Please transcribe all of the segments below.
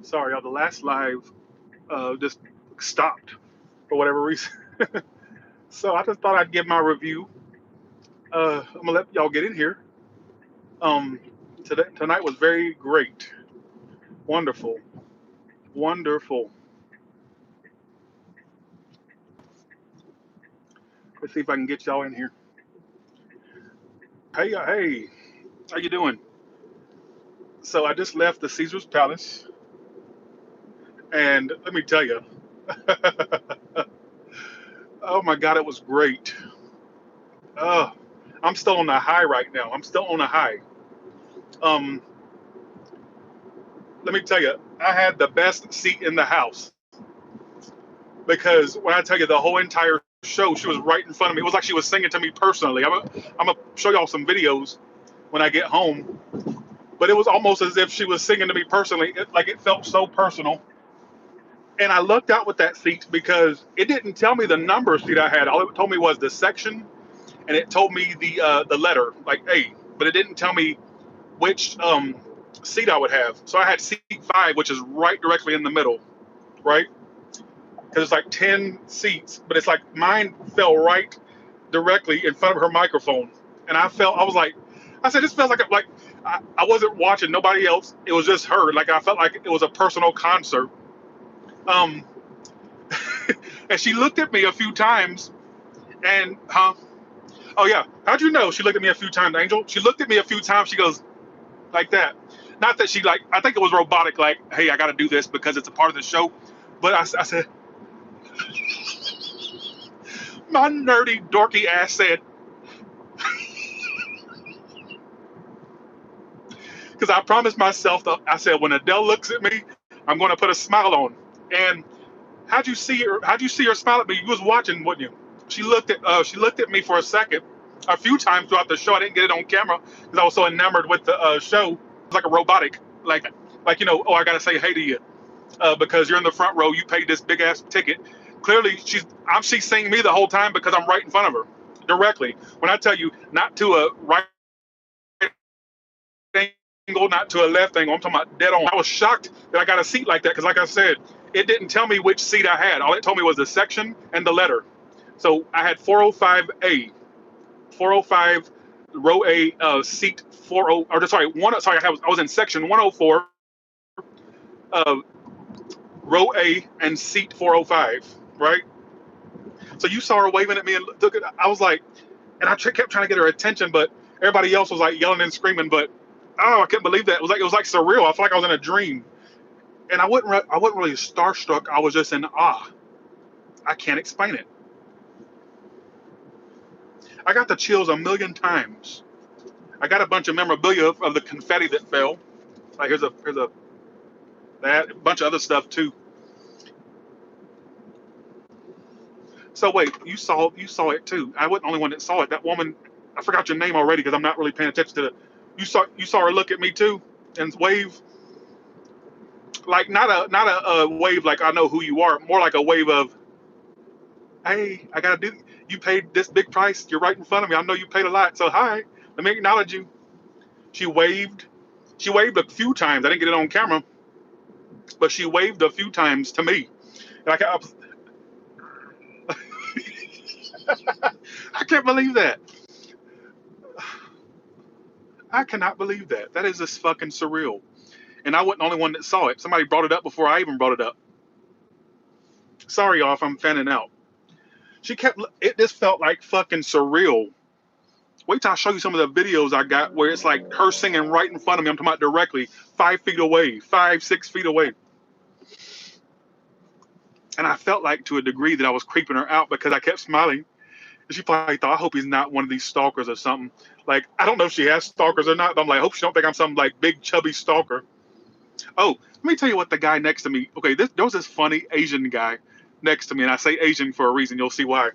Sorry, y'all. The last live just stopped for whatever reason. So I just thought I'd give my review. I'm gonna let y'all get in here. Um, tonight was very great, wonderful, wonderful. Let's see if I can get y'all in here. Hey, hey, how you doing? So I just left the Caesar's Palace, and let me tell you, oh my God, it was great. Uh, I'm still on a high right now. I'm still on a high. Um, let me tell you, I had the best seat in the house because when I tell you the whole entire show, she was right in front of me. It was like she was singing to me personally. I'm gonna show y'all some videos when I get home, but it was almost as if she was singing to me personally. Like it felt so personal. And I lucked out with that seat because it didn't tell me the number seat I had. All it told me was the section, and it told me the letter like A, but it didn't tell me which seat I would have. So I had seat 5, which is right directly in the middle, right? Because it's like 10 seats, but it's like mine fell right directly in front of her microphone, and I was like, I said, this feels like I wasn't watching nobody else. It was just her. Like I felt like it was a personal concert. Um, and she looked at me a few times, and oh yeah, how'd you know? She looked at me a few times, Angel. She looked at me a few times. She goes like that. Not that she like. I think it was robotic. Like, hey, I got to do this because it's a part of the show. But I said, my nerdy dorky ass said, because I promised myself that I said when Adele looks at me, I'm going to put a smile on. And how'd you see her? How'd you see her smile at me? You was watching, wasn't you? She looked at me for a second, a few times throughout the show. I didn't get it on camera because I was so enamored with the show. It was like a robotic, like oh, I got to say hey to you because you're in the front row. You paid this big ass ticket. Clearly, she's seeing me the whole time because I'm right in front of her, directly. When I tell you not to a right angle, not to a left angle. I'm talking about dead on. I was shocked that I got a seat like that because, like I said, it didn't tell me which seat I had. All it told me was the section and the letter. So I had 405A, 405 row A, seat 40. Or sorry, I was in section 104, uh, row A, and seat 405. Right. So you saw her waving at me and look at. I was like, and I kept trying to get her attention, but everybody else was like yelling and screaming. But oh, I couldn't believe that. It was like surreal. I felt like I was in a dream. And I wasn't really starstruck. I was just in awe. I can't explain it. I got the chills a million times. I got a bunch of memorabilia of the confetti that fell. Like here's a that a bunch of other stuff too. So wait, you saw it too. I wasn't the only one that saw it. That woman, I forgot your name already because I'm not really paying attention to it. You saw her look at me too and wave, like not a wave like I know who you are. More like a wave of, hey, I gotta do. You paid this big price. You're right in front of me. I know you paid a lot. So hi, let me acknowledge you. She waved. She waved a few times. I didn't get it on camera, but she waved a few times to me. Like I can't believe that. I cannot believe that. That is just fucking surreal. And I wasn't the only one that saw it. Somebody brought it up before I even brought it up. Sorry, y'all, if I'm fanning out. She kept. It just felt like fucking surreal. Wait till I show you some of the videos I got where it's like her singing right in front of me. I'm talking about directly, 5 feet away, 5, 6 feet away. And I felt like to a degree that I was creeping her out because I kept smiling. And she probably thought, I hope he's not one of these stalkers or something. Like, I don't know if she has stalkers or not, but I'm like, I hope she don't think I'm some like big chubby stalker. Oh, let me tell you what the guy next to me. Okay, there was this funny Asian guy next to me, and I say Asian for a reason. You'll see why.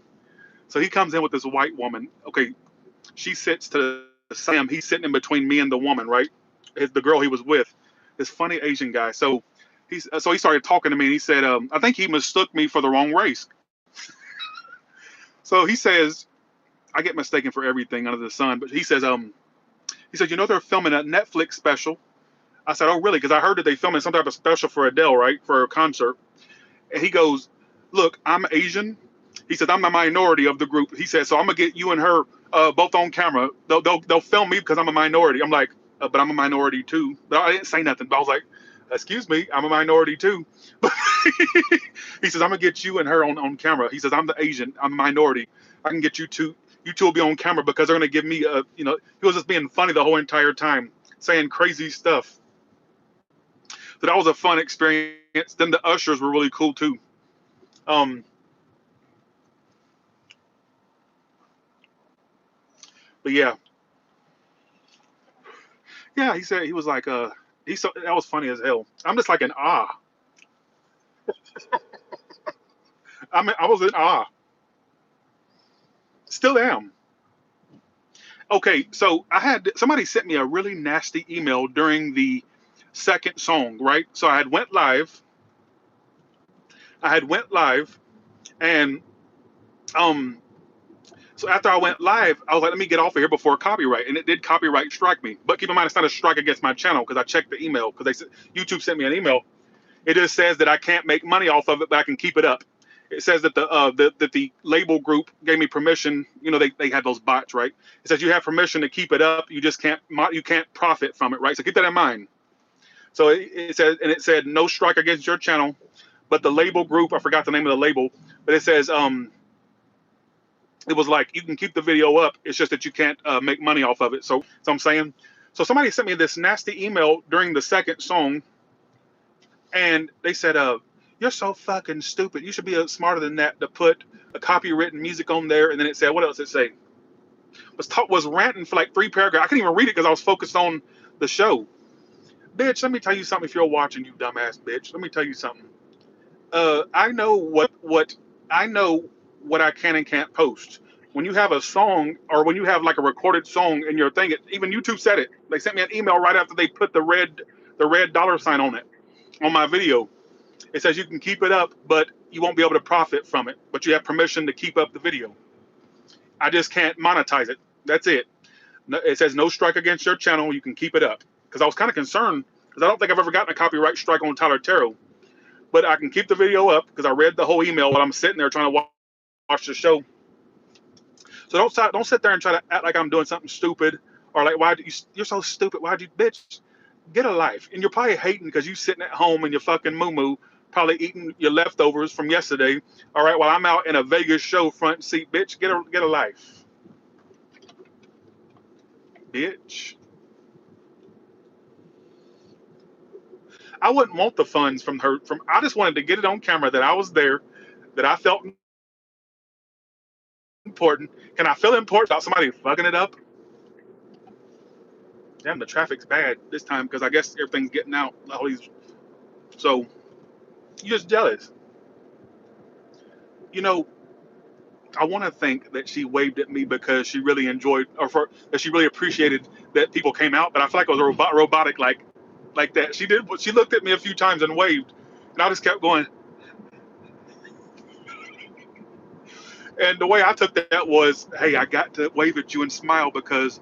So he comes in with this white woman. Okay, she sits to Sam. He's sitting in between me and the woman, right? The girl he was with. This funny Asian guy. So he started talking to me, and he said, I think he mistook me for the wrong race. So he says, I get mistaken for everything under the sun, but he says, they're filming a Netflix special I said, oh, really? Because I heard that they filming some type of special for Adele, right? For a concert. And he goes, look, I'm Asian. He says, I'm the minority of the group. He said, so I'm going to get you and her both on camera. They'll film me because I'm a minority. I'm like, but I'm a minority too. But I didn't say nothing. But I was like, excuse me, I'm a minority too. But he says, I'm going to get you and her on camera. He says, I'm the Asian. I'm a minority. I can get you two. You two will be on camera because they're going to give me a, you know, he was just being funny the whole entire time, saying crazy stuff. So that was a fun experience. Then the ushers were really cool too. Um, but yeah, yeah. He said he was like, he so that was funny as hell. I'm just like in awe. I mean, I was in awe. Still am. Okay, so I had somebody sent me a really nasty email during the second song, right? So I had went live. I had went live, and um, so after I went live, I was like, let me get off of here before copyright, and it did copyright strike me. But keep in mind, it's not a strike against my channel because I checked the email because they said YouTube sent me an email. It just says that I can't make money off of it, but I can keep it up. It says that the label group gave me permission. You know, they had those bots, right? It says you have permission to keep it up. You just can't profit from it, right? So keep that in mind. So it said no strike against your channel, but the label group, I forgot the name of the label, but it says it was like you can keep the video up. It's just that you can't make money off of it. So I'm saying, so somebody sent me this nasty email during the second song, and they said, you're so fucking stupid. You should be smarter than that to put a copywritten music on there. And then it said, what else did it say? Was ranting for like 3 paragraphs. I couldn't even read it because I was focused on the show. Bitch, let me tell you something. If you're watching, you dumbass bitch, let me tell you something. I know I know what I can and can't post. When you have a song or when you have like a recorded song in your thing, even YouTube said it. They sent me an email right after they put the red dollar sign on it on my video. It says you can keep it up, but you won't be able to profit from it. But you have permission to keep up the video. I just can't monetize it. That's it. It says no strike against your channel. You can keep it up. Because I was kind of concerned because I don't think I've ever gotten a copyright strike on Tyler Tarot. But I can keep the video up because I read the whole email while I'm sitting there trying to watch the show. So don't sit there and try to act like I'm doing something stupid or like you're so stupid. Why'd you bitch? Get a life. And you're probably hating because you sitting at home in your fucking moo probably eating your leftovers from yesterday. All right, while I'm out in a Vegas show front seat, bitch, get a life, bitch. I wouldn't want the funds from her. I just wanted to get it on camera that I was there, that I felt important. Can I feel important about somebody fucking it up? Damn, the traffic's bad this time because I guess everything's getting out. So you're just jealous. You know, I want to think that she waved at me because she really enjoyed, that she really appreciated that people came out. But I feel like it was robotic, like that. She did. She looked at me a few times and waved, and I just kept going. And the way I took that was, hey, I got to wave at you and smile because,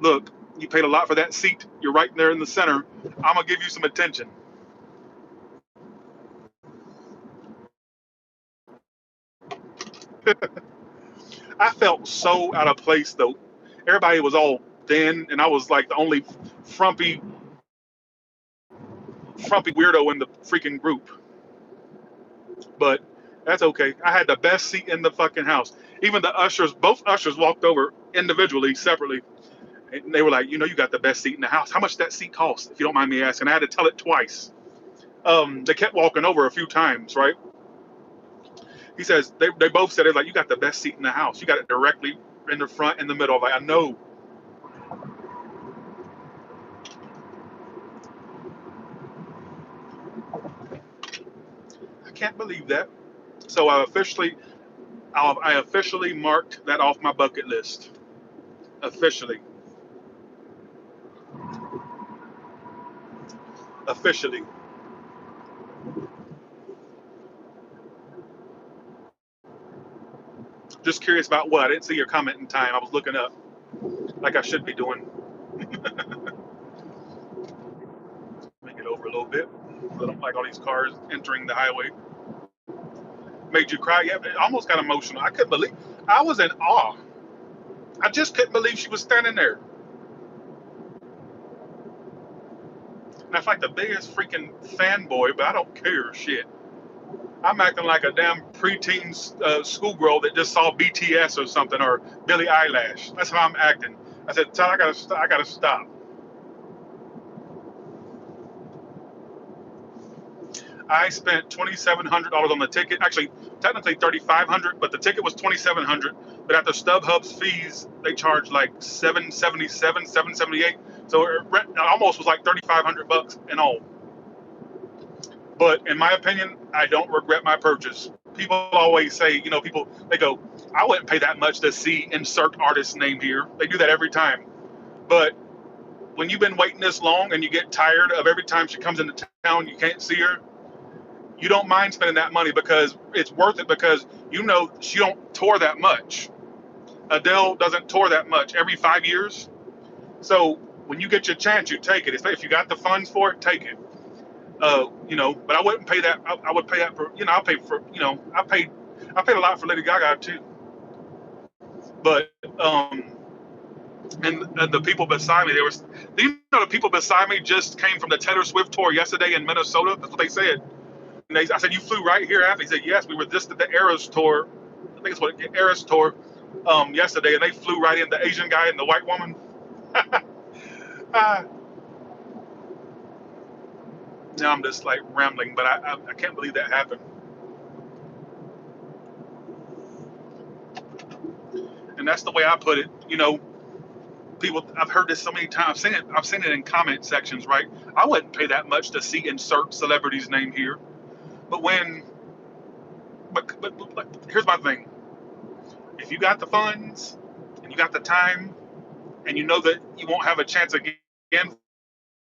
look, you paid a lot for that seat. You're right there in the center. I'm gonna give you some attention. I felt so out of place though. Everybody was all thin, and I was like the only frumpy, frumpy weirdo in the freaking group. But that's okay. I had the best seat in the fucking house. Even the ushers, both ushers walked over individually, separately, and they were like, you know, you got the best seat in the house. How much that seat cost, if you don't mind me asking? I had to tell it twice. They kept walking over a few times, right? He says they both said it like you got the best seat in the house. You got it directly in the front, in the middle. I'm like, I know. I can't believe that. So I officially marked that off my bucket list. Officially, officially. Just curious about what? I didn't see your comment in time. I was looking up like I should be doing. little bit. I don't like all these cars entering the highway. Made you cry? Yeah, it almost got emotional. I couldn't believe. I was in awe. I just couldn't believe she was standing there. And I feel like the biggest freaking fanboy, but I don't care. Shit. I'm acting like a damn preteen schoolgirl that just saw BTS or something, or Billie Eilish. That's how I'm acting. I said, Tyler, I gotta stop. I spent $2,700 on the ticket. Actually, technically $3,500, but the ticket was $2,700. But after StubHub's fees, they charged like $777, $778. So it almost was like $3,500 in all. But in my opinion, I don't regret my purchase. People always say, people, they go, I wouldn't pay that much to see insert artist name here. They do that every time. But when you've been waiting this long and you get tired of every time she comes into town, you can't see her, you don't mind spending that money because it's worth it, because she don't tour that much. Adele doesn't tour that much every 5 years. So when you get your chance, you take it. If you got the funds for it, take it. But I wouldn't pay that. I would pay that for, I pay for, I paid a lot for Lady Gaga too. But, and the people beside me, the people beside me just came from the Taylor Swift tour yesterday in Minnesota. That's what they said. And I said, you flew right here after? He said, yes, we were just at the Eras tour. I think it's what Eras tour yesterday, and they flew right in, the Asian guy and the white woman. uh, now I'm just like rambling, but I can't believe that happened. And that's the way I put it. People, I've heard this so many times. I've seen it in comment sections, right? I wouldn't pay that much to see insert celebrity's name here. But here's my thing. If you got the funds and you got the time and you know that you won't have a chance again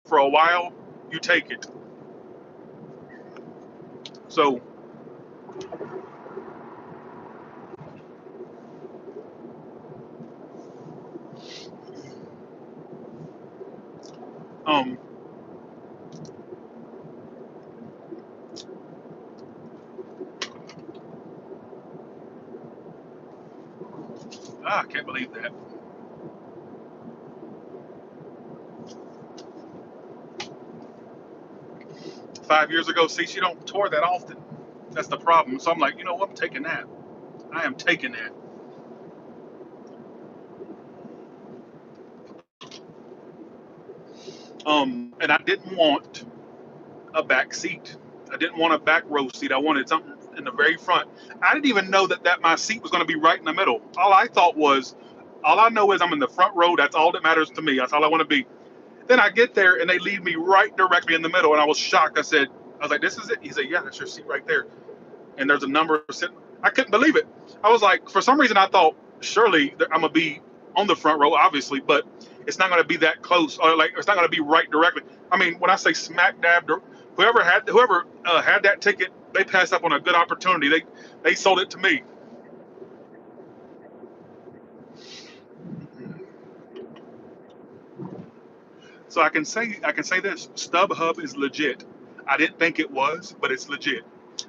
for a while, you take it. So, um, I can't believe that. Five years ago, see, she don't tour that often. That's the problem. So I'm like, you know what? I'm taking that. I am taking that. And I didn't want a back seat. I didn't want a back row seat. I wanted something in the very front. I didn't even know that my seat was going to be right in the middle. All I know is I'm in the front row. That's all that matters to me. That's all I want to be. Then I get there and they leave me right directly in the middle, and I was shocked. I was like, this is it? He said, yeah, that's your seat right there. And there's a number sitting. I couldn't believe it. I was like, for some reason, I thought surely I'm gonna be on the front row, obviously, but it's not gonna be that close, or like it's not gonna be right directly. I mean, when I say smack dab, whoever had that ticket, they passed up on a good opportunity. They sold it to me. So I can say this: StubHub is legit. I didn't think it was, but it's legit.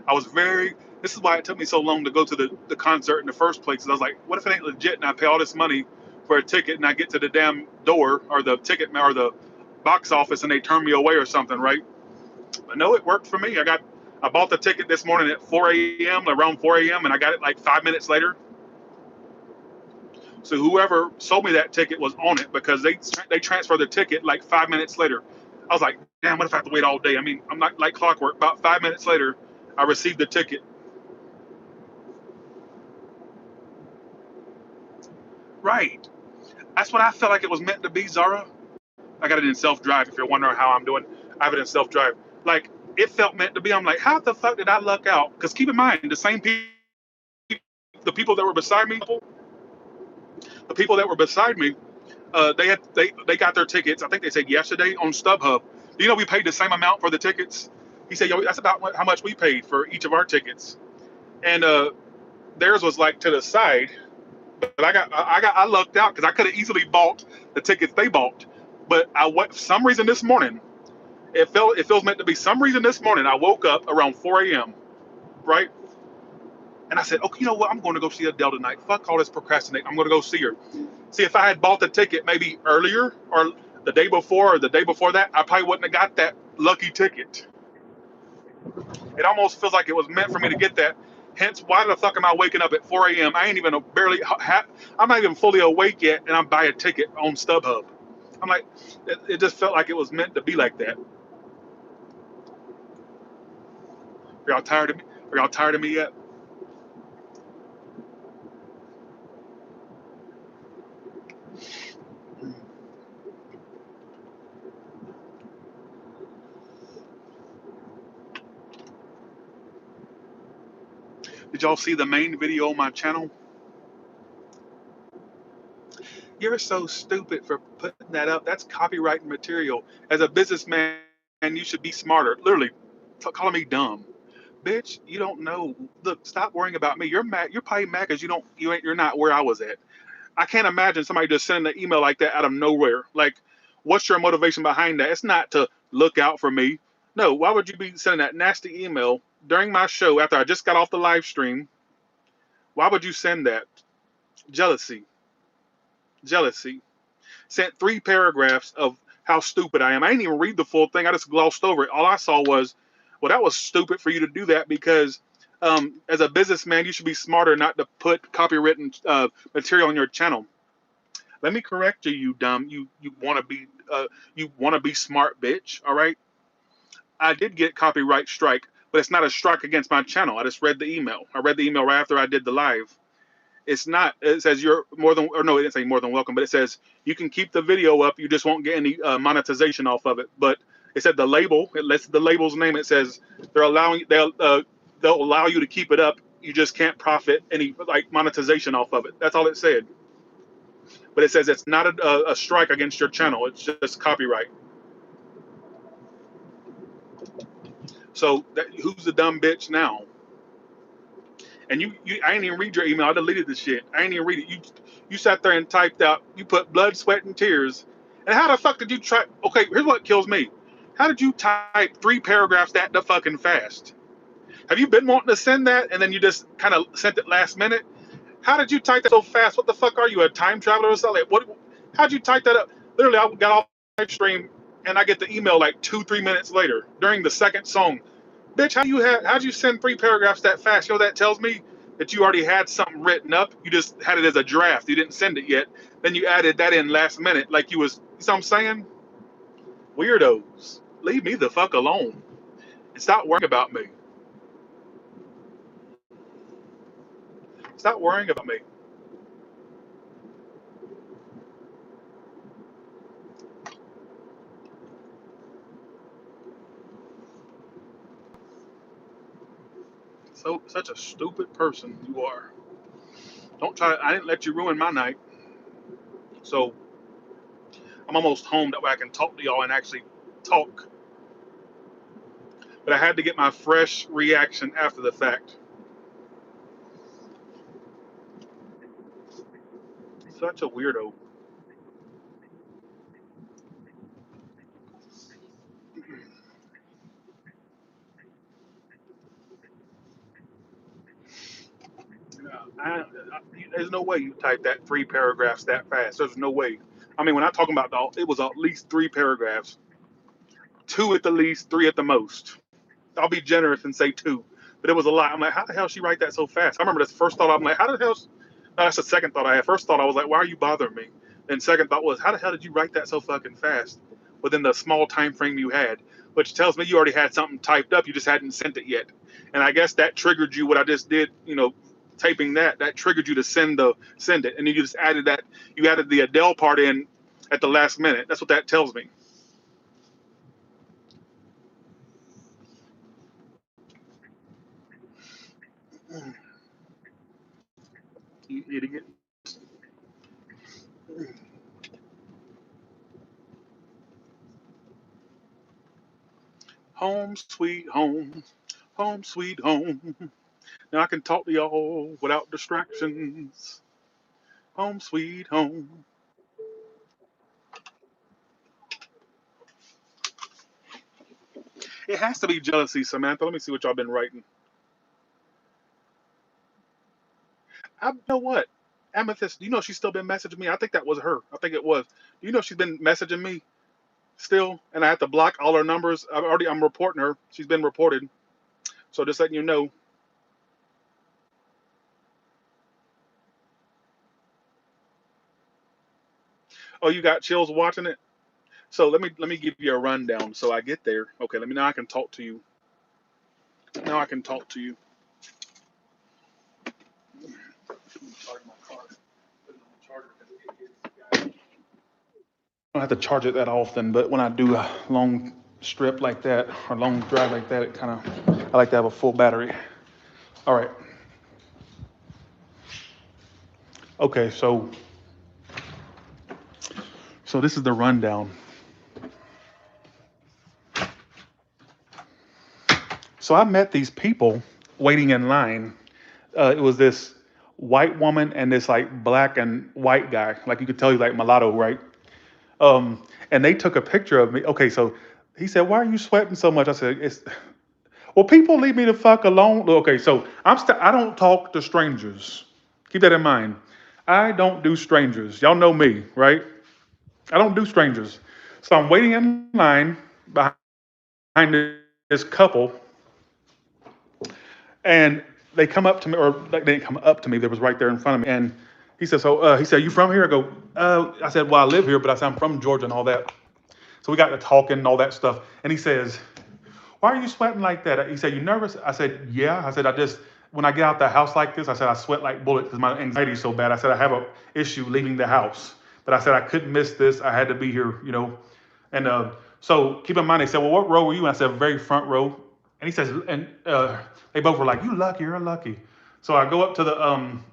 I was very. This is why it took me so long to go to the concert in the first place. 'Cause I was like, what if it ain't legit and I pay all this money for a ticket and I get to the damn door or the ticket or the box office and they turn me away or something, right? But no, it worked for me. I bought the ticket this morning at 4 a.m. around 4 a.m. and I got it like 5 minutes later. So whoever sold me that ticket was on it because they transferred the ticket like 5 minutes later. I was like, damn, what if I have to wait all day? I mean, I'm not like clockwork. About 5 minutes later, I received the ticket. Right. That's what I felt like it was meant to be, Zara. I got it in self-drive. If you're wondering how I'm doing, I have it in self-drive. Like, it felt meant to be. I'm like, how the fuck did I luck out? Because keep in mind, the same people, the people that were beside me, the people that were beside me, they got their tickets. I think they said yesterday on StubHub. We paid the same amount for the tickets. He said, "Yo, that's about how much we paid for each of our tickets." And theirs was like to the side. But I lucked out because I could have easily bought the tickets they bought. But for some reason this morning, It feels meant to be. Some reason this morning I woke up around 4 a.m. right, and I said, okay, you know what? I'm going to go see Adele tonight. Fuck all this procrastinating. I'm going to go see her. See, if I had bought the ticket maybe earlier or the day before or the day before that, I probably wouldn't have got that lucky ticket. It almost feels like it was meant for me to get that. Hence, why the fuck am I waking up at 4 a.m.? I ain't even I'm not even fully awake yet, and I'm buying a ticket on StubHub. I'm like, it just felt like it was meant to be like that. Are y'all tired of me? Are y'all tired of me yet? Did y'all see the main video on my channel? You're so stupid for putting that up. That's copyright material. As a businessman, you should be smarter. Literally, calling me dumb. Bitch, you don't know. Look, stop worrying about me. You're mad. You're probably mad because you're not where I was at. I can't imagine somebody just sending an email like that out of nowhere. Like, what's your motivation behind that? It's not to look out for me. No, why would you be sending that nasty email during my show after I just got off the live stream? Why would you send that? Jealousy. Jealousy. Sent 3 paragraphs of how stupid I am. I didn't even read the full thing. I just glossed over it. All I saw was, well, that was stupid for you to do that because as a businessman, you should be smarter not to put copywritten material on your channel. Let me correct you, you dumb. You want to be smart, bitch. All right. I did get copyright strike, but it's not a strike against my channel. I just read the email. I read the email right after I did the live. It's not. It says you're more than, or no, it didn't say more than welcome, but it says you can keep the video up. You just won't get any monetization off of it. But it said the label. It lists the label's name. It says they'll allow you to keep it up. You just can't profit any like monetization off of it. That's all it said. But it says it's not a strike against your channel. It's just copyright. So who's the dumb bitch now? And I ain't even read your email. I deleted the shit. I ain't even read it. You sat there and typed out. You put blood, sweat, and tears. And how the fuck did you try? Okay, here's what kills me. How did you type 3 paragraphs that the fucking fast? Have you been wanting to send that and then you just kind of sent it last minute? How did you type that so fast? What the fuck are you, a time traveler or something? What? How'd you type that up? Literally, I got off the live stream and I get the email like 2-3 minutes later during the second song. Bitch, how'd you send 3 paragraphs that fast? You know that tells me that you already had something written up. You just had it as a draft. You didn't send it yet. Then you added that in last minute, like you was. You know what I'm saying? Weirdos, leave me the fuck alone and stop worrying about me. Stop worrying about me. So such a stupid person you are. Don't try. I didn't let you ruin my night. So I'm almost home. That way I can talk to y'all and actually talk. But I had to get my fresh reaction after the fact. Such a weirdo. There's no way you type that 3 paragraphs that fast. There's no way. I mean, when I'm talking about it was at least 3 paragraphs, two at the least, three at the most. I'll be generous and say two, but it was a lot. I'm like, how the hell she write that so fast? I remember this first thought. I'm like, how the hell? No, that's the second thought I had. First thought I was like, why are you bothering me? Then second thought was, how the hell did you write that so fucking fast within the small time frame you had? Which tells me you already had something typed up, you just hadn't sent it yet. And I guess that triggered you. What I just did, taping that triggered you to send it, and then you just added that. You added the Adele part in at the last minute. That's what that tells me. You idiot. Home sweet home, home sweet home. Now I can talk to y'all without distractions. Home sweet home. It has to be jealousy, Samantha. Let me see what y'all been writing. You know what? Amethyst, you know she's still been messaging me. I think that was her. I think it was. You know she's been messaging me still, and I have to block all her numbers. I'm reporting her. She's been reported. So just letting you know. Oh, you got chills watching it? So let me give you a rundown. So I get there. Okay, let me now I can talk to you. Now I can talk to you. Charge my car. Put it on the charger because it I don't have to charge it that often, but when I do a long strip like that or long drive like that, it kind of I like to have a full battery. All right. Okay, so this is the rundown. So I met these people waiting in line. It was this white woman and this like black and white guy. Like you could tell he's like mulatto, right? And they took a picture of me. Okay, so he said, "Why are you sweating so much?" I said, "It's well, people leave me the fuck alone." Okay, so I don't talk to strangers. Keep that in mind. I don't do strangers. Y'all know me, right? I don't do strangers. So I'm waiting in line behind this couple, and they come up to me, or they didn't come up to me. They was right there in front of me, and he said, "So," he said, "You from here?" I go, I said, "Well, I live here, but I said I'm from Georgia and all that." So we got to talking and all that stuff, and he says, "Why are you sweating like that?" He said, "You nervous?" I said, "Yeah." I said, "I just when I get out the house like this," I said, "I sweat like bullets because my anxiety is so bad." I said, "I have a issue leaving the house," but I said I couldn't miss this. I had to be here, you know. And so keep in mind, they said, "Well, what row were you?" And I said, "Very front row." And he says, and they both were like, "You lucky, you're lucky." So I go up to the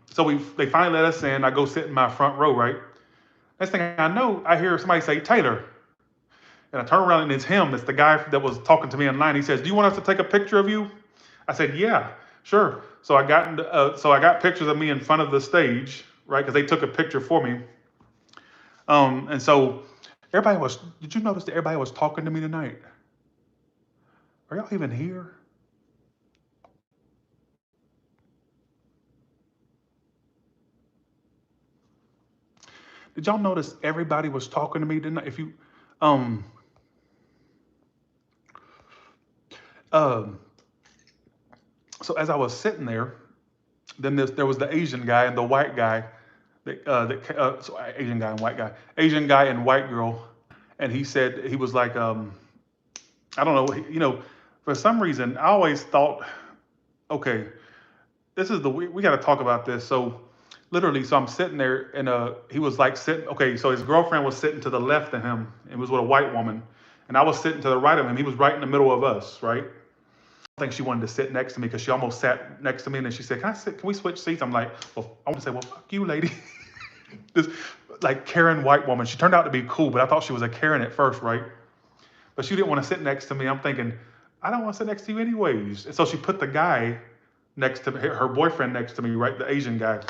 so they finally let us in. I go sit in my front row, right? Next thing I know, I hear somebody say, "Taylor." And I turn around and it's him. It's the guy that was talking to me in line. He says, "Do you want us to take a picture of you?" I said, "Yeah, sure." So I got pictures of me in front of the stage, right? Because they took a picture for me. And so everybody was. Did you notice that everybody was talking to me tonight? Are y'all even here? Did y'all notice everybody was talking to me tonight? If you, um, um, so as I was sitting there, then there was the Asian guy and the white guy, Asian guy and white guy, Asian guy and white girl, and he said he was like, I don't know, for some reason I always thought, okay, this is we got to talk about this. So literally, so I'm sitting there and he was like sitting. Okay, so his girlfriend was sitting to the left of him. It was with a white woman, and I was sitting to the right of him. He was right in the middle of us, right? I think she wanted to sit next to me because she almost sat next to me, and then she said, "Can I sit? Can we switch seats?" I'm like, well, I want to say, "Well, fuck you, lady." This like Karen white woman. She turned out to be cool, but I thought she was a Karen at first, right? But she didn't want to sit next to me. I'm thinking, I don't want to sit next to you anyways. And so she put the guy next to her boyfriend next to me, right? The Asian guy.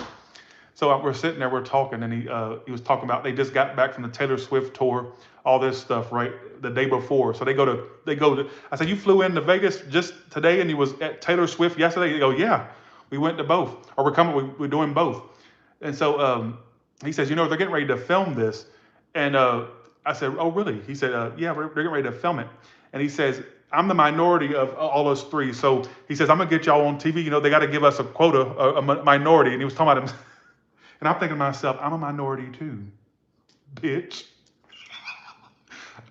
So we're sitting there, we're talking, and he was talking about they just got back from the Taylor Swift tour, all this stuff, right? The day before. So they go to. I said, "You flew into Vegas just today, and you was at Taylor Swift yesterday." They go, "Yeah, we went to both, or we're coming. We're doing both." And so he says, "They're getting ready to film this," and I said, "Oh, really?" He said, "Yeah, they're getting ready to film it," and he says, "I'm the minority of all us three." So he says, "I'm gonna get y'all on TV. They got to give us a quota, a minority." And he was talking about him. And I'm thinking to myself, I'm a minority too, bitch,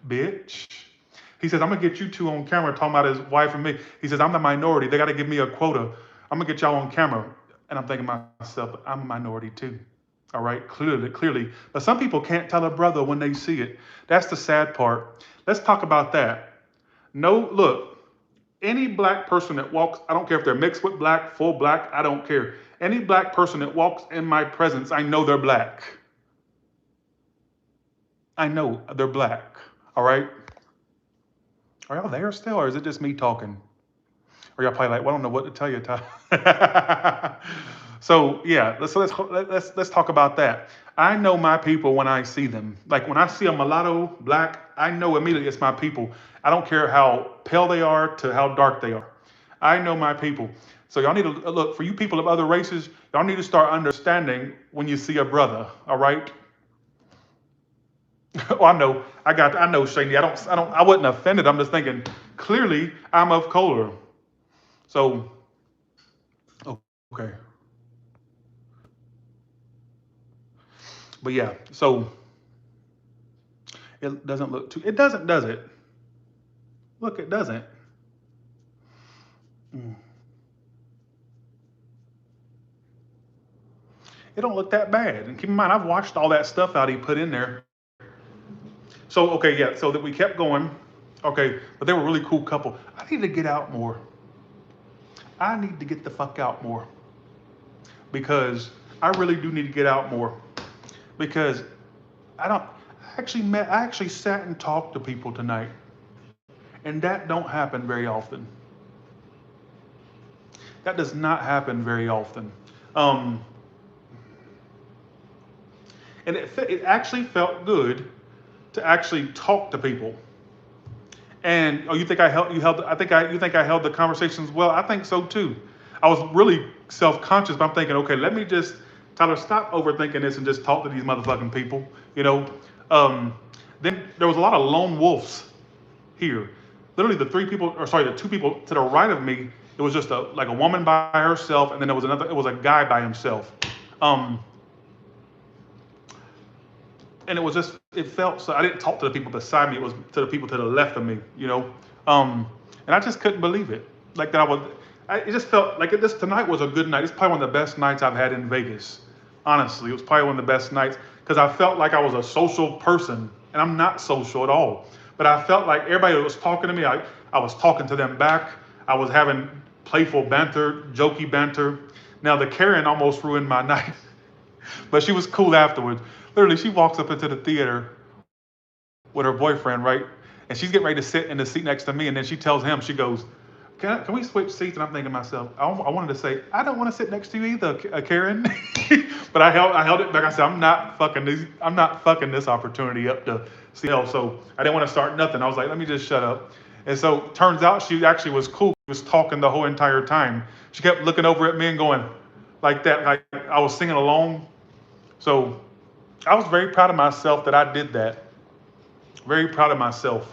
bitch. He says, "I'm gonna get you two on camera talking about his wife and me." He says, "I'm the minority. They got to give me a quota. I'm gonna get y'all on camera." And I'm thinking to myself, I'm a minority too. All right, clearly. But some people can't tell a brother when they see it. That's the sad part. Let's talk about that. No, look, any black person that walks, I don't care if they're mixed with black, full black, I don't care. Any black person that walks in my presence, I know they're black. I know they're black. All right. Are y'all there still, or is it just me talking? Or y'all probably like, "Well, I don't know what to tell you, Ty." So yeah, let's talk about that. I know my people when I see them. Like when I see a mulatto, black, I know immediately it's my people. I don't care how pale they are to how dark they are. I know my people. So y'all need to look for you people of other races. Y'all need to start understanding when you see a brother. All right. Oh, I know. I know, Shady. I wasn't offended. I'm just thinking. Clearly, I'm of color. So okay. But yeah. So it doesn't look too. It doesn't, does it? Look, it doesn't. Mm. It don't look that bad. And keep in mind, I've watched all that stuff out he put in there. So okay, yeah. So that we kept going. Okay, but they were a really cool couple. I need to get out more. I need to get the fuck out more because I really do need to get out more because I don't. I actually sat and talked to people tonight, and that don't happen very often. That does not happen very often. Um, and it actually felt good to actually talk to people. And oh, you think I held you held? I think I you think I held the conversations well? I think so too. I was really self-conscious, but I'm thinking, okay, let me just Tyler stop overthinking this and just talk to these motherfucking people. You know. Um, then there was a lot of lone wolves here. Literally, the two people to the right of me, it was just like a woman by herself, and then there was another. It was a guy by himself. Um, and it was just it felt so I didn't talk to the people beside me, it was to the people to the left of me, you know. And I just couldn't believe it, like that it just felt like this tonight was a good night. It's probably one of the best nights I've had in Vegas. Honestly, it was probably one of the best nights because I felt like I was a social person, and I'm not social at all, but I felt like everybody that was talking to me, I was talking to them back. I was having playful banter, jokey banter. Now the Karen almost ruined my night, but she was cool afterwards. Literally, she walks up into the theater with her boyfriend, right? And she's getting ready to sit in the seat next to me, and then she tells him, she goes, can we switch seats? And I'm thinking to myself, I wanted to say, I don't want to sit next to you either, Karen. But I held it back. I said, I'm not fucking this opportunity up to CL. So I didn't want to start nothing. I was like, let me just shut up. And so turns out she actually was cool. She was talking the whole entire time. She kept looking over at me and going like that, like I was singing along. So I was very proud of myself that I did that. Very proud of myself.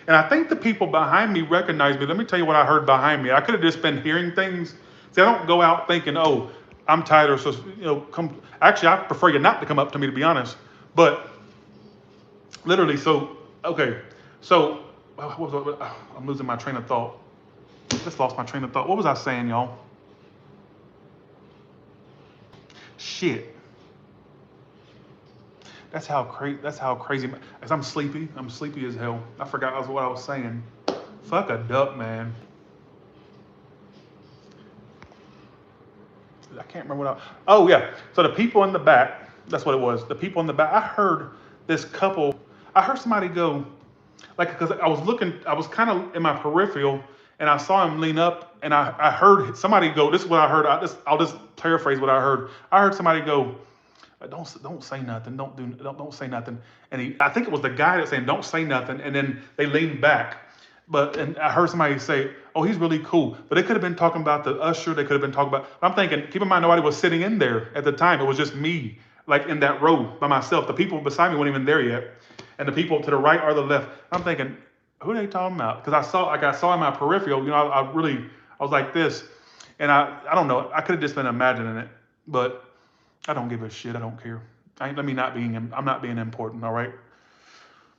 And I think the people behind me recognized me. Let me tell you what I heard behind me. I could have just been hearing things. See, I don't go out thinking, oh, I'm Tyler, so come. Actually, I prefer you not to come up to me, to be honest. But literally, so okay, so I'm losing my train of thought. Just lost my train of thought. What was I saying, y'all? Shit. That's how crazy. As I'm sleepy. I'm sleepy as hell. I forgot what I was saying. Fuck a duck, man. I can't remember what I. Oh yeah. So the people in the back. That's what it was. The people in the back. I heard this couple. I heard somebody go, like, because I was looking. I was kind of in my peripheral, and I saw him lean up, and I heard somebody go. This is what I heard. I'll just paraphrase what I heard. I heard somebody go, don't say nothing. Don't say nothing. And I think it was the guy that saying don't say nothing. And then they leaned back. And I heard somebody say, oh, he's really cool. But they could have been talking about the usher. They could have been talking about. I'm thinking, keep in mind, nobody was sitting in there at the time. It was just me, like in that row by myself. The people beside me weren't even there yet, and the people to the right or the left. I'm thinking, who are they talking about? Because I saw in my peripheral. I was like this, and I don't know. I could have just been imagining it, but I don't give a shit. I don't care. I'm not being important. All right.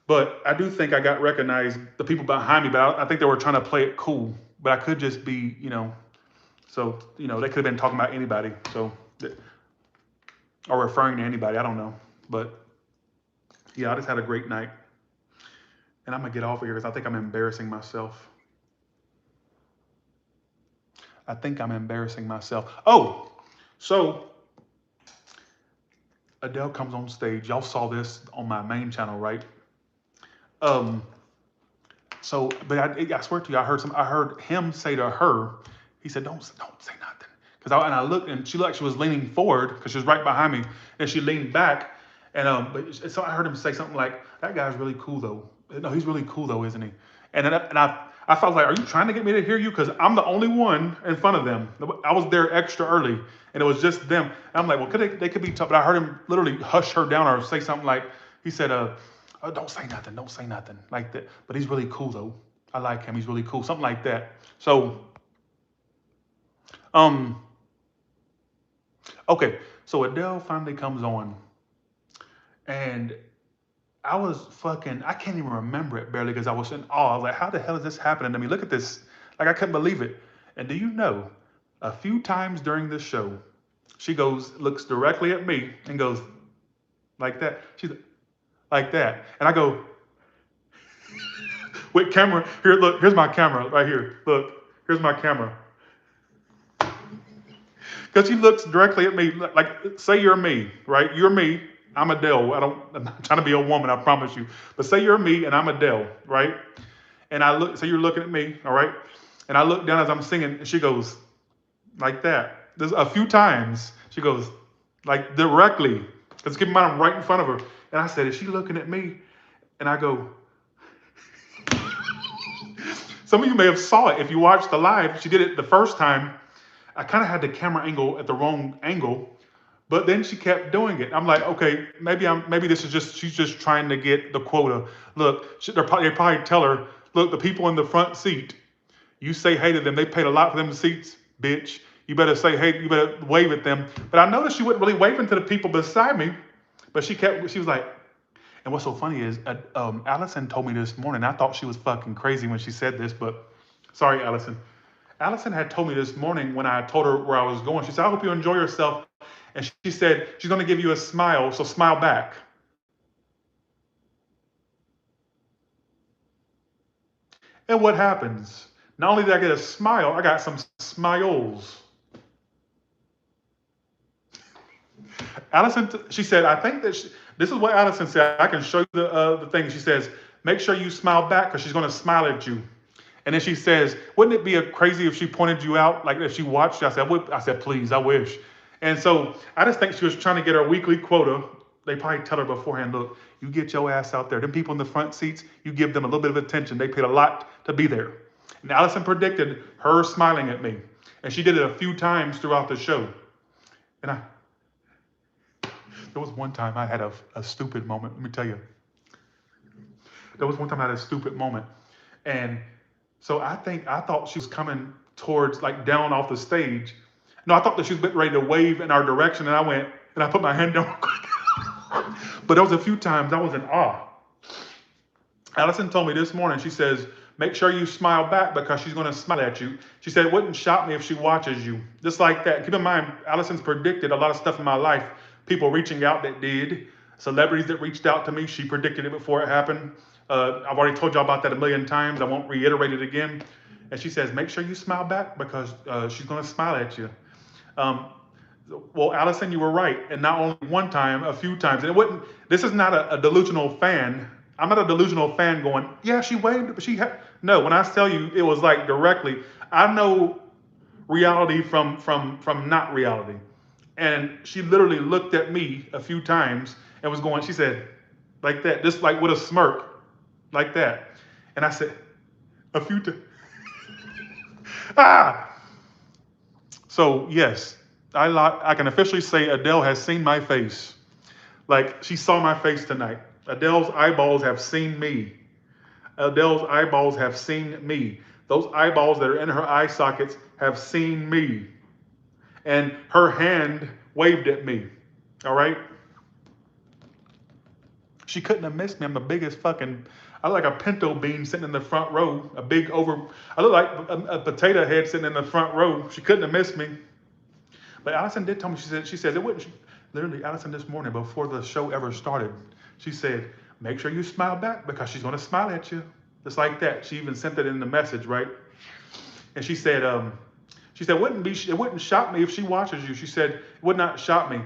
But I do think I got recognized, the people behind me, but I think they were trying to play it cool. But I could just be, so, they could have been talking about anybody. So, or referring to anybody. I don't know. But yeah, I just had a great night. And I'm going to get off of here because I think I'm embarrassing myself. I think I'm embarrassing myself. Oh, so Adele comes on stage. Y'all saw this on my main channel, right? Um, but I swear to you, I heard him say to her, he said, don't say nothing. And I looked, and she looked like she was leaning forward because she was right behind me, and she leaned back, and so I heard him say something like, "That guy's really cool though. No, he's really cool though, isn't he?" And I felt like, "Are you trying to get me to hear you? Because I'm the only one in front of them. I was there extra early, and it was just them." And I'm like, "Well, they could be tough," but I heard him literally hush her down or say something like, he said, "Oh, don't say nothing like that. But he's really cool though. I like him. He's really cool," something like that. So, um, okay, so Adele finally comes on, and I can't even remember it barely because I was in awe. I was like, how the hell is this happening to me? Look at this. Like, I couldn't believe it. And do you know, a few times during this show, she looks directly at me and goes, like that. She's like that. And I go, with camera, here, look, here's my camera right here. Look, here's my camera. Because she looks directly at me, like, say you're me, right? You're me. I'm Adele. I'm not trying to be a woman, I promise you. But say you're me and I'm Adele, right? And so you're looking at me, all right? And I look down as I'm singing, and she goes, like that. There's a few times she goes, like, directly. Because keep in mind, I'm right in front of her. And I said, is she looking at me? And I go, some of you may have saw it if you watched the live. She did it the first time. I kind of had the camera angle at the wrong angle, but then she kept doing it. I'm like, okay, maybe this is she's just trying to get the quota. Look, they probably tell her, look, the people in the front seat, you say hey to them. They paid a lot for them seats, bitch. You better say hey. You better wave at them. But I noticed she wasn't really waving to the people beside me. But she was like, and what's so funny is, Allison told me this morning. I thought she was fucking crazy when she said this, but sorry, Allison. Allison had told me this morning when I told her where I was going. She said, I hope you enjoy yourself. And she said, she's going to give you a smile, so smile back. And what happens? Not only did I get a smile, I got some smiles. Allison, she said, I think that this is what Allison said. I can show you the thing. She says, make sure you smile back because she's going to smile at you. And then she says, wouldn't it be crazy if she pointed you out, like if she watched you? I said, please, I wish. And so I just think she was trying to get her weekly quota. They probably tell her beforehand, look, you get your ass out there. Them people in the front seats, you give them a little bit of attention. They paid a lot to be there. And Allison predicted her smiling at me. And she did it a few times throughout the show. And there was one time I had a stupid moment. Let me tell you. There was one time I had a stupid moment. And so I thought she was coming towards, like, down off the stage. No, I thought that she was ready to wave in our direction, and I went, and I put my hand down quick. But there was a few times I was in awe. Allison told me this morning, she says, make sure you smile back because she's going to smile at you. She said, it wouldn't shock me if she watches you. Just like that. Keep in mind, Allison's predicted a lot of stuff in my life. People reaching out that did. Celebrities that reached out to me, she predicted it before it happened. I've already told y'all about that a million times. I won't reiterate it again. And she says, make sure you smile back because she's going to smile at you. Well, Allison, you were right. And not only one time, a few times. And this is not a delusional fan. I'm not a delusional fan going, yeah, she waved, but no, when I tell you, it was like directly. I know reality from not reality. And she literally looked at me a few times and was going, she said, like that, just like with a smirk, like that. And I said, a few times. So yes, I can officially say Adele has seen my face. Like, she saw my face tonight. Adele's eyeballs have seen me. Adele's eyeballs have seen me. Those eyeballs that are in her eye sockets have seen me. And her hand waved at me. All right? She couldn't have missed me. I'm the biggest I look like a pinto bean sitting in the front row. I look like a potato head sitting in the front row. She couldn't have missed me. But Allison did tell me, she said it wouldn't, literally, Allison this morning, before the show ever started, she said, make sure you smile back because she's going to smile at you. Just like that. She even sent it in the message, right? And she said, it wouldn't shock me if she watches you. She said, it would not shock me.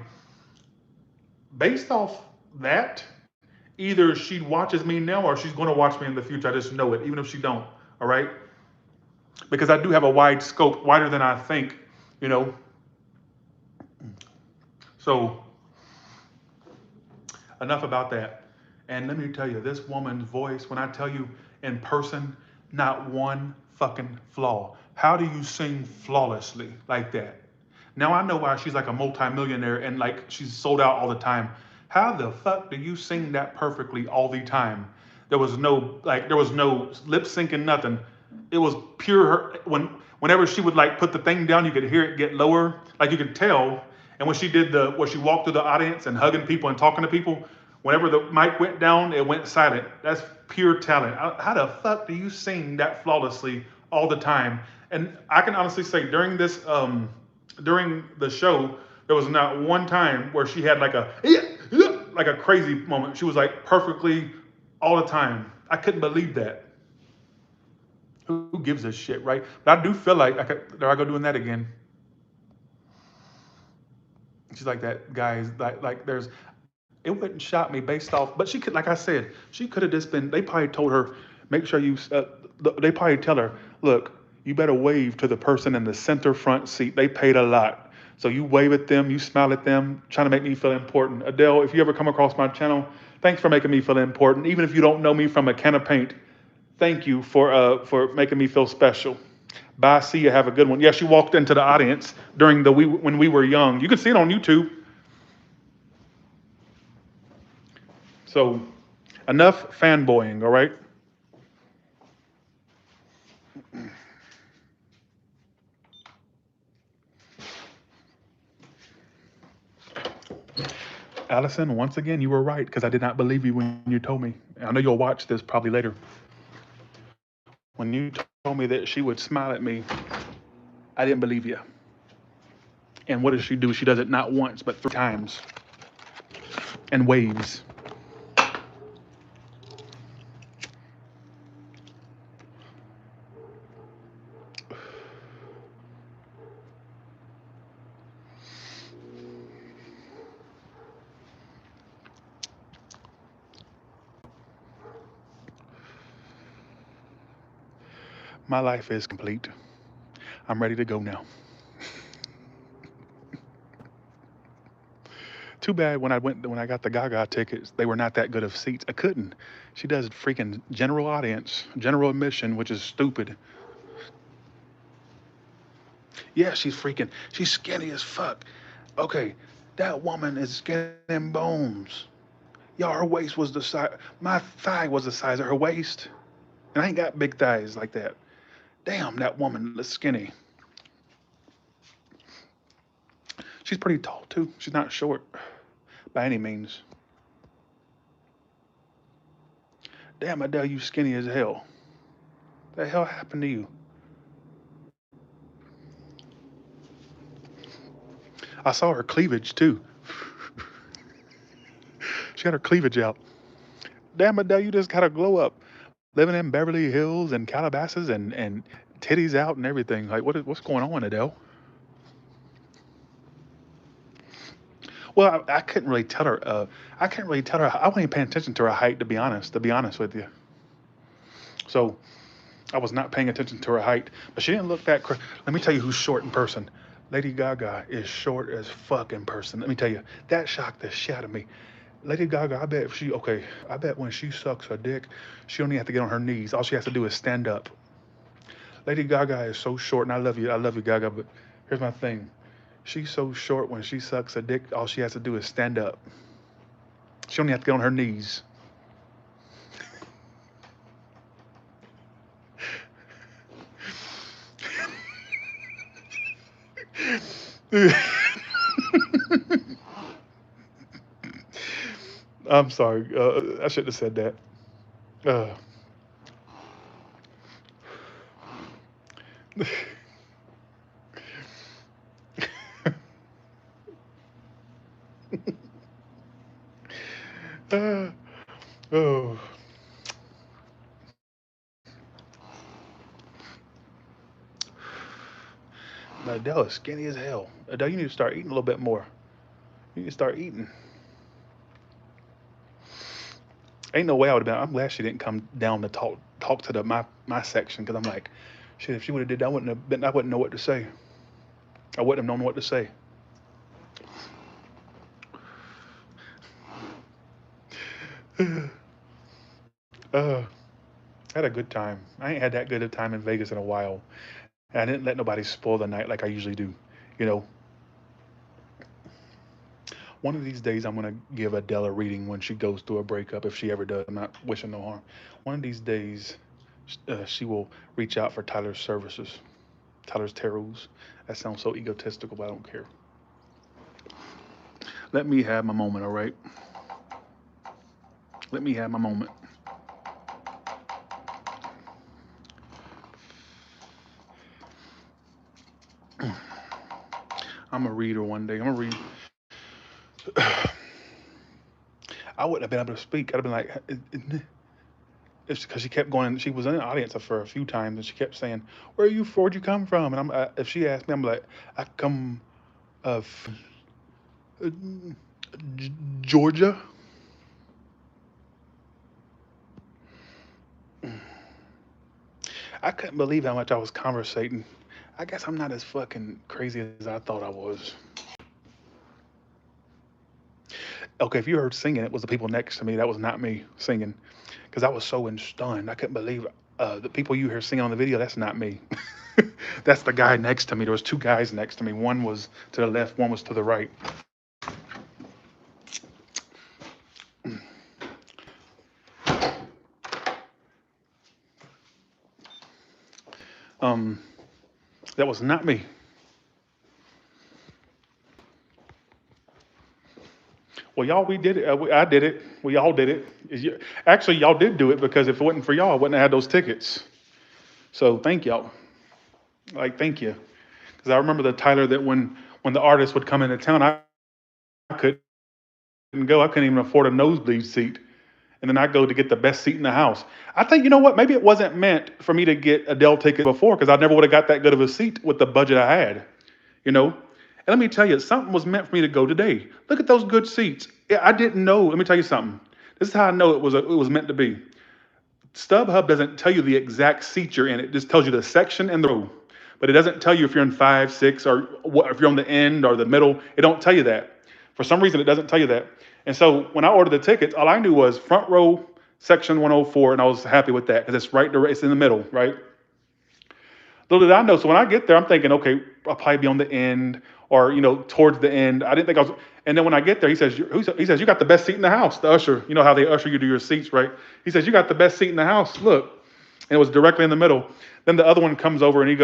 Based off that, either she watches me now or she's going to watch me in the future. I just know it, even if she don't, all right? Because I do have a wide scope, wider than I think, you know. So enough about that. And let me tell you, this woman's voice, when I tell you in person, not one fucking flaw. How do you sing flawlessly like that? Now I know why she's like a multimillionaire and like she's sold out all the time. How the fuck do you sing that perfectly all the time? There was no lip syncing, nothing. It was pure whenever she would like put the thing down, you could hear it get lower. Like you could tell. And when she did where she walked through the audience and hugging people and talking to people, whenever the mic went down, it went silent. That's pure talent. How the fuck do you sing that flawlessly all the time? And I can honestly say during the show, there was not one time where she had like a crazy moment. She was like perfectly all the time. I couldn't believe that. Who gives a shit, right? But I do feel like there I go doing that again. She's like that guy's like there's it wouldn't shock me based off, but she could, like I said, she could have just been. They probably told her, make sure you. They probably tell her, look, you better wave to the person in the center front seat. They paid a lot, so you wave at them, you smile at them, trying to make me feel important. Adele, if you ever come across my channel, thanks for making me feel important. Even if you don't know me from a can of paint, thank you for making me feel special. Bye. See you. Have a good one. Yeah, she walked into the audience during when we were young. You can see it on YouTube. So enough fanboying, all right? Allison, once again, you were right because I did not believe you when you told me. I know you'll watch this probably later. When you told me that she would smile at me, I didn't believe you. And what does she do? She does it not once, but 3 times and waves. My life is complete. I'm ready to go now. Too bad when I got the Gaga tickets, they were not that good of seats. I couldn't. She does freaking general audience, general admission, which is stupid. Yeah, she's skinny as fuck. Okay, that woman is skin and bones. Y'all, her waist was the size, my thigh was the size of her waist. And I ain't got big thighs like that. Damn, that woman is skinny. She's pretty tall too. She's not short by any means. Damn, Adele, you skinny as hell. The hell happened to you? I saw her cleavage too. She got her cleavage out. Damn, Adele, you just got a glow up. Living in Beverly Hills and Calabasas and titties out and everything. Like, what's going on, Adele? Well, I couldn't really tell her. I couldn't really tell her. I wasn't even paying attention to her height, to be honest. To be honest with you, so I was not paying attention to her height. But she didn't look that. Let me tell you who's short in person. Lady Gaga is short as fuck in person. Let me tell you, that shocked the shit out of me. Lady Gaga, I bet I bet when she sucks her dick, she don't even have to get on her knees. All she has to do is stand up. Lady Gaga is so short, and I love you, Gaga. But here's my thing: she's so short when she sucks her dick. All she has to do is stand up. She don't even have to get on her knees. I'm sorry. I shouldn't have said that. Uh, uh, oh. But Adele is skinny as hell. Adele, you need to start eating a little bit more. You need to start eating. Ain't no way I would have been. I'm glad she didn't come down to talk to my section because I'm like, shit. If she would have did that, I wouldn't know what to say. I wouldn't have known what to say. Uh, I had a good time. I ain't had that good a time in Vegas in a while. And I didn't let nobody spoil the night like I usually do. You know, one of these days I'm gonna give Adele a reading when she goes through a breakup, if she ever does. I'm not wishing no harm. One of these days, she will reach out for Tyler's services, Tyler's tarots. That sounds so egotistical, but I don't care. Let me have my moment, all right? Let me have my moment. I'm a reader one day. I'm gonna read. I wouldn't have been able to speak. I'd have been like, it's because she kept going. She was in the audience for a few times, and she kept saying, "Where are you? Where'd you come from?" And if she asked me, I'm like, "I come of uh, Georgia." I couldn't believe how much I was conversating. I guess I'm not as fucking crazy as I thought I was. Okay, if you heard singing, it was the people next to me. That was not me singing, because I was so stunned. I couldn't believe the people you hear singing on the video. That's not me. That's the guy next to me. There was two guys next to me. One was to the left. One was to the right. Um, that was not me. Well, y'all, we did it. I did it. We all did it. Actually, y'all did do it because if it wasn't for y'all, I wouldn't have had those tickets. So thank y'all. Like, thank you. Because I remember the Tyler that when the artist would come into town, I couldn't go. I couldn't even afford a nosebleed seat. And then I go to get the best seat in the house. I think, you know what? Maybe it wasn't meant for me to get Adele tickets before because I never would have got that good of a seat with the budget I had. You know? And let me tell you, something was meant for me to go today. Look at those good seats. Yeah, I didn't know. Let me tell you something. This is how I know it was meant to be. StubHub doesn't tell you the exact seat you're in. It just tells you the section and the row. But it doesn't tell you if you're in 5, 6, or what, if you're on the end or the middle. It don't tell you that. For some reason, it doesn't tell you that. And so when I ordered the tickets, all I knew was front row, section 104, and I was happy with that because it's right there, it's in the middle, right? Little did I know. So when I get there, I'm thinking, okay, I'll probably be on the end or towards the end. I didn't think I was. And then when I get there, he says you got the best seat in the house. The usher, you know how they usher you to your seats, right? He says you got the best seat in the house. Look, and it was directly in the middle. Then the other one comes over and he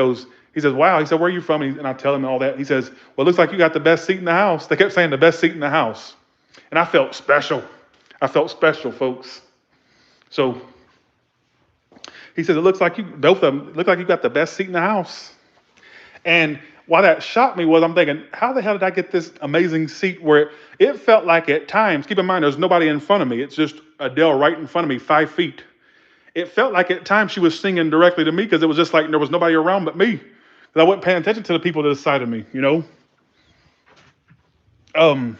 says, wow. He said, where are you from? And I tell him all that. He says, well, it looks like you got the best seat in the house. They kept saying the best seat in the house, and I felt special. I felt special, folks. So he says, it looks like you both of them look like you got the best seat in the house. And why that shocked me was I'm thinking, how the hell did I get this amazing seat where it felt like at times, keep in mind, there's nobody in front of me. It's just Adele right in front of me, 5 feet. It felt like at times she was singing directly to me because it was just like there was nobody around but me. Because I wasn't paying attention to the people to the side of me, Um,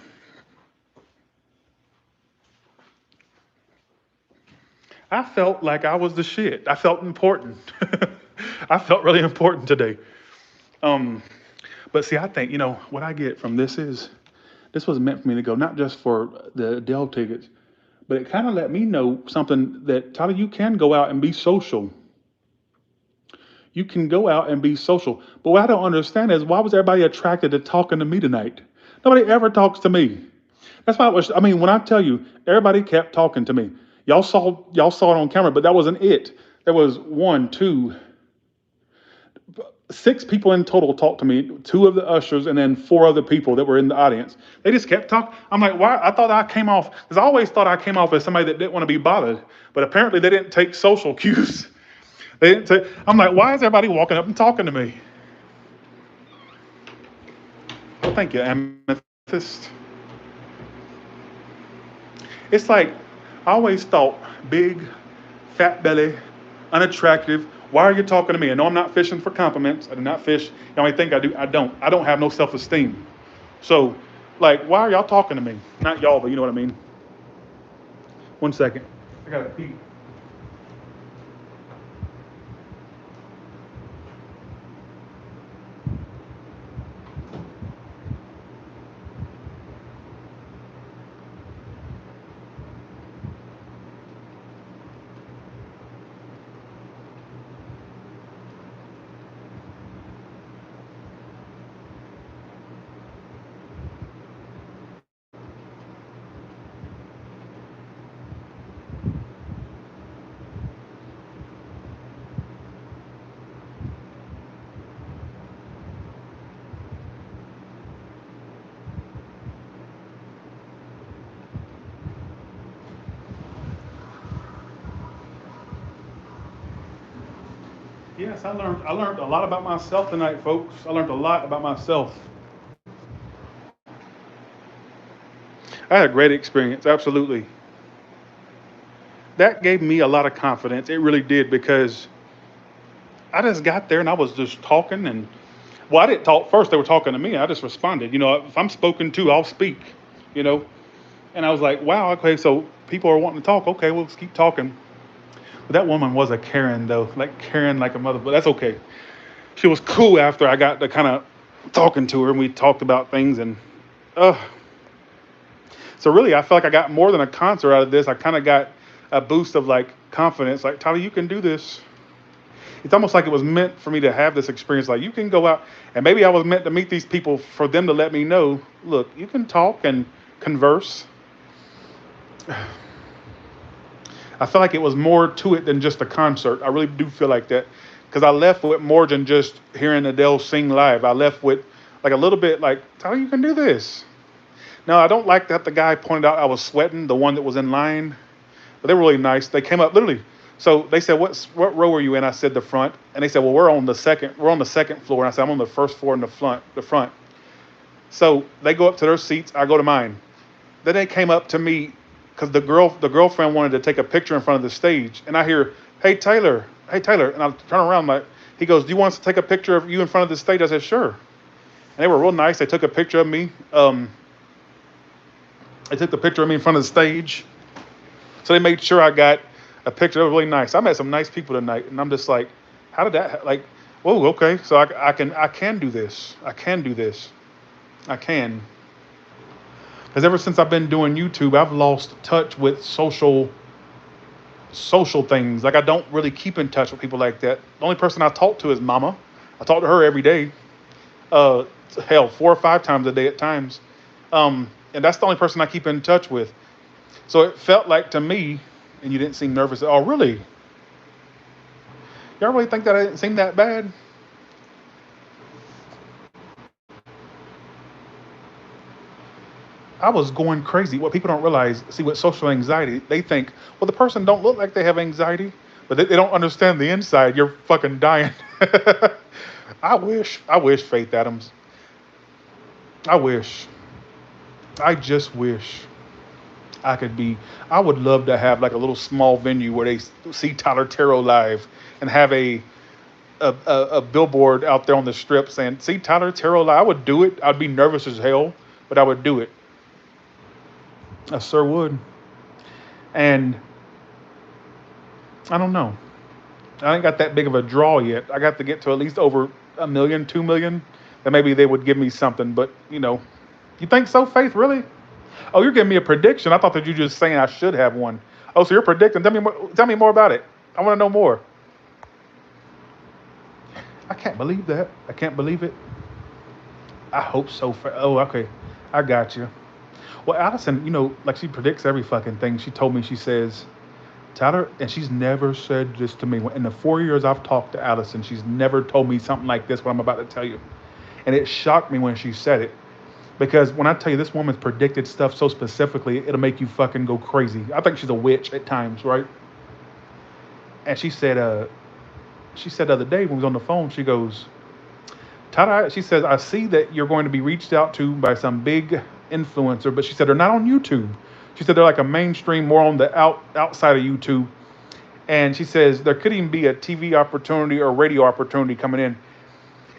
I felt like I was the shit. I felt important. I felt really important today. Um, but see, I think, what I get from this was meant for me to go, not just for the Adele tickets, but it kind of let me know something that, Tyler, you can go out and be social. You can go out and be social. But what I don't understand is why was everybody attracted to talking to me tonight? Nobody ever talks to me. That's why when I tell you, everybody kept talking to me. Y'all saw it on camera, but that wasn't it. There was one, two, 6 people in total talked to me, two of the ushers, and then 4 other people that were in the audience. They just kept talking. I'm like, why? I thought I came off, because I always thought I came off as somebody that didn't want to be bothered, but apparently they didn't take social cues. They didn't take, I'm like, why is everybody walking up and talking to me? Well, thank you, Amethyst. It's like, I always thought big, fat belly, unattractive. Why are you talking to me? I know I'm not fishing for compliments. I do not fish. You know, I think I do. I don't. I don't have no self-esteem. So, like, why are y'all talking to me? Not y'all, but you know what I mean. One second. I gotta pee. Yes, I learned a lot about myself tonight, folks. I learned a lot about myself. I had a great experience, absolutely. That gave me a lot of confidence. It really did because I just got there and I was just talking and well, I didn't talk first. They were talking to me. I just responded. If I'm spoken to, I'll speak. You know, and I was like, wow, okay, so people are wanting to talk. Okay, well, let's keep talking. But that woman was a Karen though, like Karen, like a mother. But that's okay. She was cool after I got to kind of talking to her and we talked about things and uh so really I felt like I got more than a concert out of this. I kind of got a boost of like confidence, like Tyler, you can do this. It's almost like it was meant for me to have this experience. Like you can go out and maybe I was meant to meet these people for them to let me know, look, you can talk and converse. I feel like it was more to it than just a concert. I really do feel like that because I left with more than just hearing Adele sing live. I left with like a little bit like, Tyler, you can do this. Now, I don't like that the guy pointed out I was sweating, the one that was in line, but they were really nice. They came up literally. So they said, what row are you in? I said the front. And they said, well, we're on the second floor. And I said, I'm on the first floor in the front. So they go up to their seats. I go to mine. Then they came up to me because the girlfriend wanted to take a picture in front of the stage, and I hear, hey Taylor, and I turn around like he goes, do you want us to take a picture of you in front of the stage? I said sure, and they were real nice. They took a picture of me. They took the picture of me in front of the stage, so they made sure I got a picture. It was really nice. I met some nice people tonight, and I'm just like, how did that like? Whoa, okay, so I can do this. I can do this. I can. Because ever since I've been doing YouTube, I've lost touch with social things. Like I don't really keep in touch with people like that. The only person I talk to is Mama. I talk to her every day. Uh, hell, 4 or 5 times a day at times. And that's the only person I keep in touch with. So it felt like to me, and you didn't seem nervous. Oh, really? Y'all really think that I didn't seem that bad? I was going crazy. What people don't realize, see, with social anxiety, they think, well, the person don't look like they have anxiety, but they don't understand the inside. You're fucking dying. I wish, Faith Adams. I wish. I just wish I could be. I would love to have like a little small venue where they see Tyler Tarot live and have a billboard out there on the strip saying, see Tyler Tarot live. I would do it. I'd be nervous as hell, but I would do it. I sure would. And I don't know. I ain't got that big of a draw yet. I got to get to at least over a million, 2 million. Then maybe they would give me something. But you think so, Faith? Really? Oh, you're giving me a prediction. I thought that you were just saying I should have one. Oh, so you're predicting? Tell me more about it. I want to know more. I can't believe that. I can't believe it. I hope so. Oh, okay. I got you. Well, Allison, like she predicts every fucking thing. She told me, she says, Tyler, and she's never said this to me. In the 4 years I've talked to Allison, she's never told me something like this, what I'm about to tell you. And it shocked me when she said it. Because when I tell you this woman's predicted stuff so specifically, it'll make you fucking go crazy. I think she's a witch at times, right? And she said the other day when we was on the phone, she goes, Tyler, she says, I see that you're going to be reached out to by some big influencer, but she said they're not on YouTube. She said they're like a mainstream, more on the outside of YouTube. And she says there could even be a TV opportunity or radio opportunity coming in.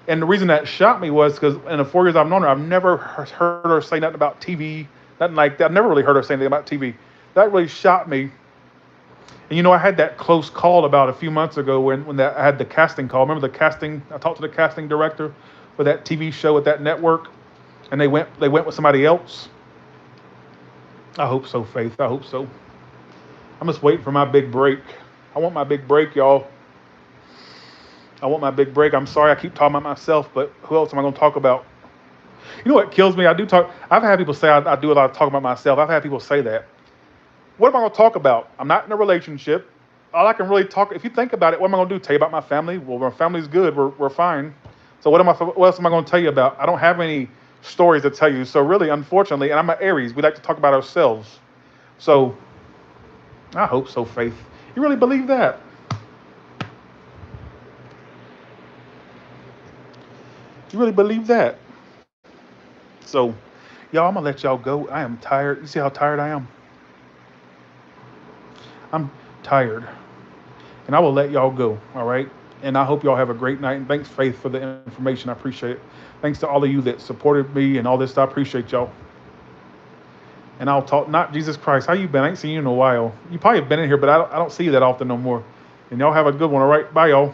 And the reason that shocked me was because in the 4 years I've known her, I've never heard her say nothing about TV, nothing like that. I've never really heard her say anything about TV. That really shocked me. And I had that close call about a few months ago when I had the casting call. Remember the casting? I talked to the casting director for that TV show at that network, and they went with somebody else. I hope so, Faith. I hope so. I'm just waiting for my big break. I want my big break, y'all. I want my big break. I'm sorry I keep talking about myself, but who else am I going to talk about? You know what kills me? I do talk. I've had people say I do a lot of talking about myself. I've had people say that. What am I going to talk about? I'm not in a relationship. All I can really talk, if you think about it, what am I going to do? Tell you about my family? Well, my family's good. We're fine. So what else am I going to tell you about? I don't have any stories to tell you. So really, unfortunately, and I'm an Aries, we like to talk about ourselves. So I hope so, Faith. You really believe that? You really believe that? So, y'all, I'm gonna let y'all go. I am tired. You see how tired I am? I'm tired. And I will let y'all go. All right. And I hope y'all have a great night. And thanks, Faith, for the information. I appreciate it. Thanks to all of you that supported me and all this stuff. I appreciate y'all. And I'll talk. Not Jesus Christ. How you been? I ain't seen you in a while. You probably have been in here, but I don't see you that often no more. And y'all have a good one. All right. Bye, y'all.